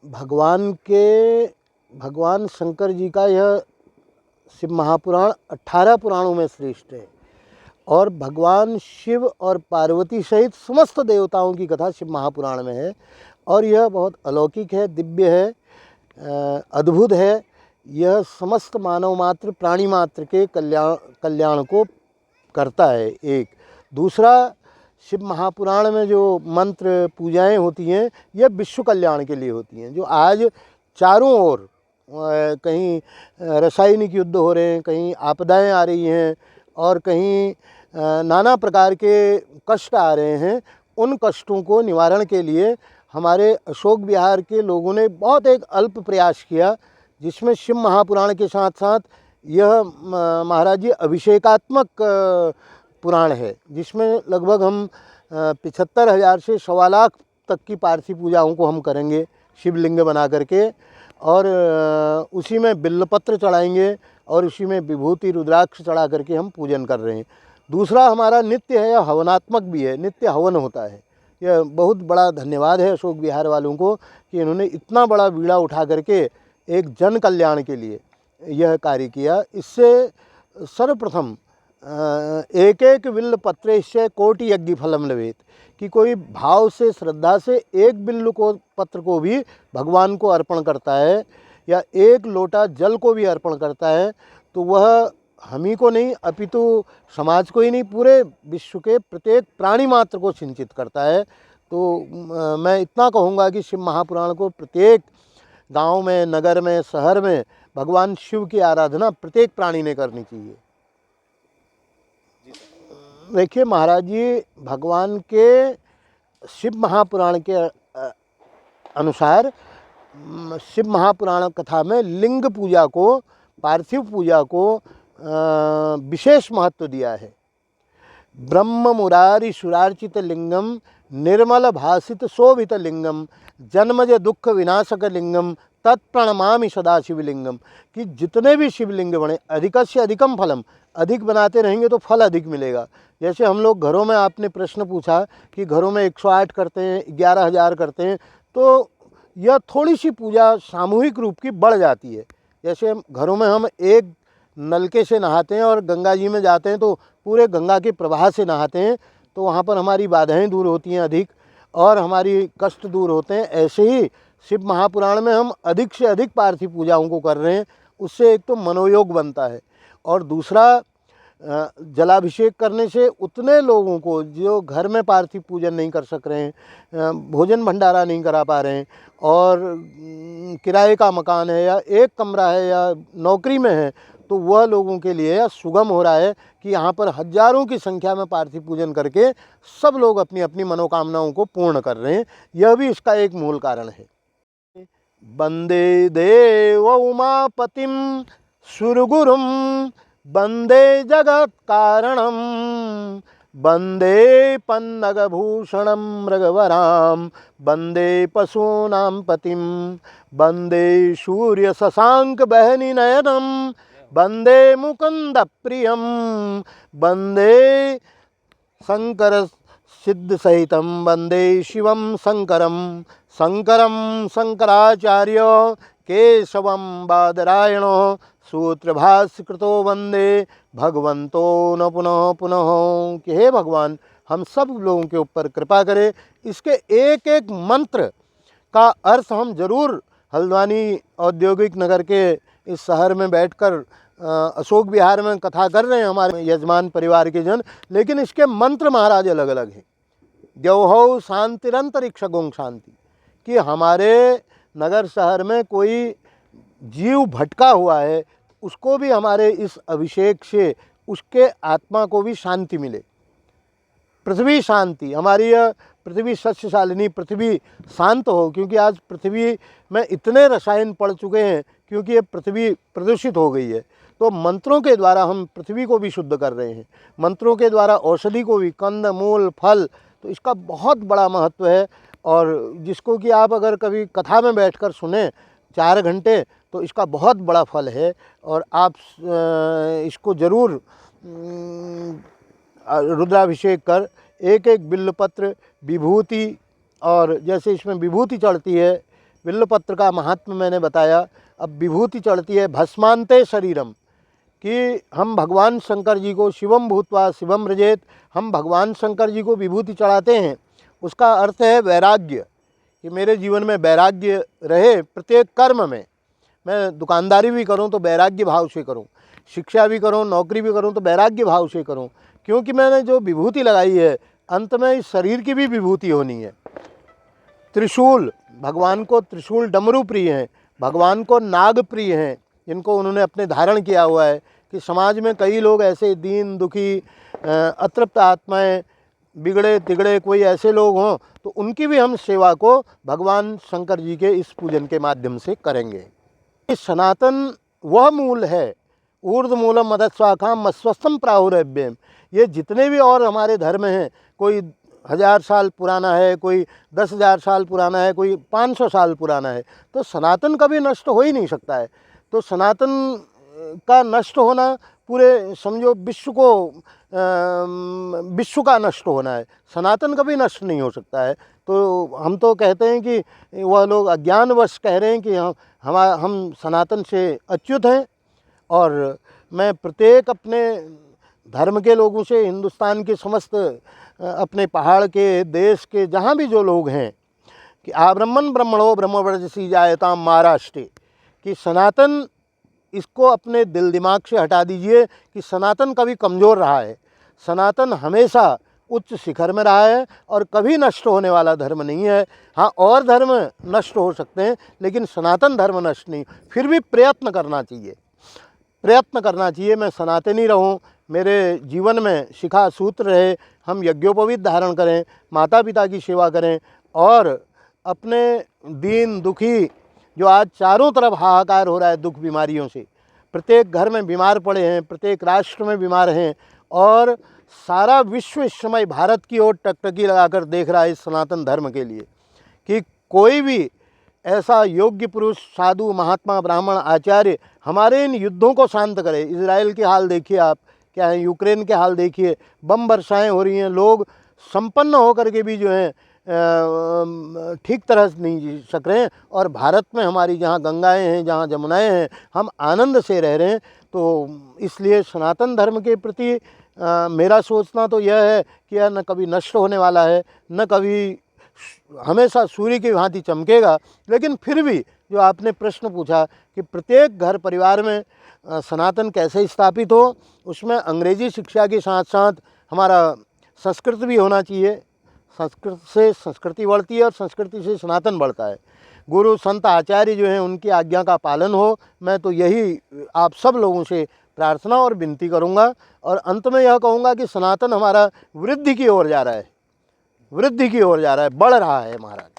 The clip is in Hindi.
भगवान शंकर जी का यह शिव महापुराण 18 पुराणों में श्रेष्ठ है और भगवान शिव और पार्वती सहित समस्त देवताओं की कथा शिव महापुराण में है और यह बहुत अलौकिक है, दिव्य है, अद्भुत है। यह समस्त मानव मात्र प्राणी मात्र के कल्याण को करता है। एक दूसरा, शिव महापुराण में जो मंत्र पूजाएं होती हैं यह विश्व कल्याण के लिए होती हैं। जो आज चारों ओर कहीं रासायनिक युद्ध हो रहे हैं, कहीं आपदाएं आ रही हैं और कहीं नाना प्रकार के कष्ट आ रहे हैं, उन कष्टों को निवारण के लिए हमारे अशोक विहार के लोगों ने बहुत एक अल्प प्रयास किया, जिसमें शिव महापुराण के साथ साथ यह महाराज जी अभिषेकात्मक पुराण है, जिसमें लगभग हम 75,000 से 1.25 लाख तक की पार्थिव पूजाओं को हम करेंगे शिवलिंग बना करके, और उसी में बिल्वपत्र चढ़ाएंगे और उसी में विभूति रुद्राक्ष चढ़ा करके हम पूजन कर रहे हैं। दूसरा हमारा नित्य है, यह हवनात्मक भी है, नित्य हवन होता है। यह बहुत बड़ा धन्यवाद है अशोक विहार वालों को कि इन्होंने इतना बड़ा बीड़ा उठा करके एक जन कल्याण के लिए यह कार्य किया। इससे सर्वप्रथम एक एक बिल्व पत्रे से कोटि यज्ञ फलम लवेत, कि कोई भाव से श्रद्धा से एक बिल्व को पत्र को भी भगवान को अर्पण करता है या एक लोटा जल को भी अर्पण करता है, तो वह हम ही को नहीं अपितु समाज को ही नहीं, पूरे विश्व के प्रत्येक प्राणी मात्र को सिंचित करता है। तो मैं इतना कहूँगा कि शिव महापुराण को प्रत्येक गांव में, नगर में, शहर में भगवान शिव की आराधना प्रत्येक प्राणी ने करनी चाहिए। देखिए महाराज जी, भगवान के शिव महापुराण के अनुसार शिव महापुराण कथा में लिंग पूजा को, पार्थिव पूजा को विशेष महत्व दिया है। ब्रह्म मुरारी सुरार्चित लिंगम निर्मल भासित शोभित लिंगम जन्मज दुख विनाशक लिंगम तत्प्रणमामि सदा शिवलिंगम, कि जितने भी शिवलिंग बने अधिकस्य अधिकम फलम, अधिक बनाते रहेंगे तो फल अधिक मिलेगा। जैसे हम लोग घरों में, आपने प्रश्न पूछा कि घरों में 108 करते हैं, 11,000 करते हैं, तो यह थोड़ी सी पूजा सामूहिक रूप की बढ़ जाती है। जैसे घरों में हम एक नलके से नहाते हैं और गंगा जी में जाते हैं तो पूरे गंगा के प्रवाह से नहाते हैं, तो वहाँ पर हमारी बाधाएं दूर होती हैं अधिक और हमारी कष्ट दूर होते हैं। ऐसे ही शिव महापुराण में हम अधिक से अधिक पार्थिव पूजाओं को कर रहे हैं, उससे एक तो मनोयोग बनता है और दूसरा जलाभिषेक करने से उतने लोगों को जो घर में पार्थिव पूजन नहीं कर सक रहे हैं, भोजन भंडारा नहीं करा पा रहे हैं और किराए का मकान है या एक कमरा है या नौकरी में है, तो वह लोगों के लिए सुगम हो रहा है कि यहाँ पर हजारों की संख्या में पार्थिव पूजन करके सब लोग अपनी अपनी मनोकामनाओं को पूर्ण कर रहे हैं। यह भी इसका एक मूल कारण है। वंदे देव उमापतिम सुरगुरुम वंदे जगत कारणम वंदे पन्नगभूषणम मृगवराम वंदे पशूनां पतिम वंदे सूर्य शशांक बहनी नयनम वंदे मुकुंद प्रियम वंदे शंकर सिद्ध सहितम वंदे शिवम शंकरम शंकरम शंकराचार्य केशवम बादरायणो सूत्रभाष्यकृतो वंदे भगवंतो न पुनः पुनः, कि हे भगवान हम सब लोगों के ऊपर कृपा करें। इसके एक एक मंत्र का अर्थ हम जरूर हल्द्वानी औद्योगिक नगर के इस शहर में बैठकर अशोक विहार में कथा कर रहे हैं हमारे यजमान परिवार के जन, लेकिन इसके मंत्र महाराज अलग अलग हैं। द्यौहौ शांतिरंतरिक्ष गों शांति, कि हमारे नगर शहर में कोई जीव भटका हुआ है, उसको भी हमारे इस अभिषेक से उसके आत्मा को भी शांति मिले। पृथ्वी शांति, हमारी यह पृथ्वी सस्यशालिनी पृथ्वी शांत हो, क्योंकि आज पृथ्वी में इतने रसायन पड़ चुके हैं क्योंकि ये पृथ्वी प्रदूषित हो गई है। तो मंत्रों के द्वारा हम पृथ्वी को भी शुद्ध कर रहे हैं, मंत्रों के द्वारा औषधि को भी, कंद मूल फल, तो इसका बहुत बड़ा महत्व है। और जिसको कि आप अगर कभी कथा में बैठकर सुने 4 घंटे, तो इसका बहुत बड़ा फल है और आप इसको ज़रूर रुद्राभिषेक कर एक एक बिल्वपत्र विभूति, और जैसे इसमें विभूति चढ़ती है बिल्वपत्र का महात्म्य मैंने बताया। अब विभूति चढ़ती है भस्मांते शरीरम, कि हम भगवान शंकर जी को शिवम भूत्वा शिवम रजेत, हम भगवान शंकर जी को विभूति चढ़ाते हैं। उसका अर्थ है वैराग्य, कि मेरे जीवन में वैराग्य रहे प्रत्येक कर्म में। मैं दुकानदारी भी करूं तो वैराग्य भाव से करूं, शिक्षा भी करूं, नौकरी भी करूं तो वैराग्य भाव से करूं, क्योंकि मैंने जो विभूति लगाई है अंत में इस शरीर की भी विभूति होनी है। त्रिशूल, भगवान को त्रिशूल डमरू प्रिय हैं, भगवान को नाग प्रिय हैं, जिनको उन्होंने अपने धारण किया हुआ है। कि समाज में कई लोग ऐसे दीन दुखी अतृप्त आत्माएं, बिगड़े तिगड़े कोई ऐसे लोग हों तो उनकी भी हम सेवा को भगवान शंकर जी के इस पूजन के माध्यम से करेंगे। इस सनातन वह मूल है, ऊर्ध मूलम मदस्वाखाम मस्वस्थम प्राहुरभ्यम। ये जितने भी और हमारे धर्म हैं, कोई 1000 साल पुराना है, कोई 10,000 साल पुराना है, कोई 500 साल पुराना है, तो सनातन कभी नष्ट हो ही नहीं सकता है। तो सनातन का नष्ट होना पूरे समझो विश्व का नष्ट होना है, सनातन कभी नष्ट नहीं हो सकता है। तो हम तो कहते हैं कि वह लोग अज्ञानवश कह रहे हैं कि हम सनातन से अच्युत हैं। और मैं प्रत्येक अपने धर्म के लोगों से, हिंदुस्तान के समस्त अपने पहाड़ के देश के जहाँ भी जो लोग हैं, कि आब्रह्मण ब्रह्मणो ब्रह्मवर्चसी जायताम महाराष्ट्रे, कि सनातन इसको अपने दिल दिमाग से हटा दीजिए कि सनातन कभी कमज़ोर रहा है। सनातन हमेशा उच्च शिखर में रहा है और कभी नष्ट होने वाला धर्म नहीं है। हाँ, और धर्म नष्ट हो सकते हैं लेकिन सनातन धर्म नष्ट नहीं। फिर भी प्रयत्न करना चाहिए, प्रयत्न करना चाहिए मैं सनातनी रहूं, मेरे जीवन में शिखा सूत्र रहे, हम यज्ञोपवीत धारण करें, माता पिता की सेवा करें और अपने दीन दुखी, जो आज चारों तरफ हाहाकार हो रहा है दुख बीमारियों से, प्रत्येक घर में बीमार पड़े हैं, प्रत्येक राष्ट्र में बीमार हैं और सारा विश्व इस समय भारत की ओर टकटकी लगाकर देख रहा है इस सनातन धर्म के लिए, कि कोई भी ऐसा योग्य पुरुष, साधु, महात्मा, ब्राह्मण, आचार्य हमारे इन युद्धों को शांत करे। इजराइल के हाल देखिए आप क्या है, यूक्रेन के हाल देखिए, बम वर्षाएँ हो रही हैं, लोग संपन्न होकर के भी जो हैं ठीक तरह से नहीं जी सक रहे हैं। और भारत में हमारी जहाँ गंगाएं हैं, जहाँ जमुनाएं हैं, हम आनंद से रह रहे हैं। तो इसलिए सनातन धर्म के प्रति मेरा सोचना तो यह है कि यह न कभी नष्ट होने वाला है, न कभी हमेशा सूर्य की भांति चमकेगा। लेकिन फिर भी जो आपने प्रश्न पूछा कि प्रत्येक घर परिवार में सनातन कैसे स्थापित हो, उसमें अंग्रेजी शिक्षा के साथ साथ हमारा संस्कृत भी होना चाहिए। संस्कृत से संस्कृति बढ़ती है और संस्कृति से सनातन बढ़ता है। गुरु संत आचार्य जो हैं उनकी आज्ञा का पालन हो, मैं तो यही आप सब लोगों से प्रार्थना और विनती करूंगा। और अंत में यह कहूँगा कि सनातन हमारा वृद्धि की ओर जा रहा है, वृद्धि की ओर जा रहा है, बढ़ रहा है महाराज।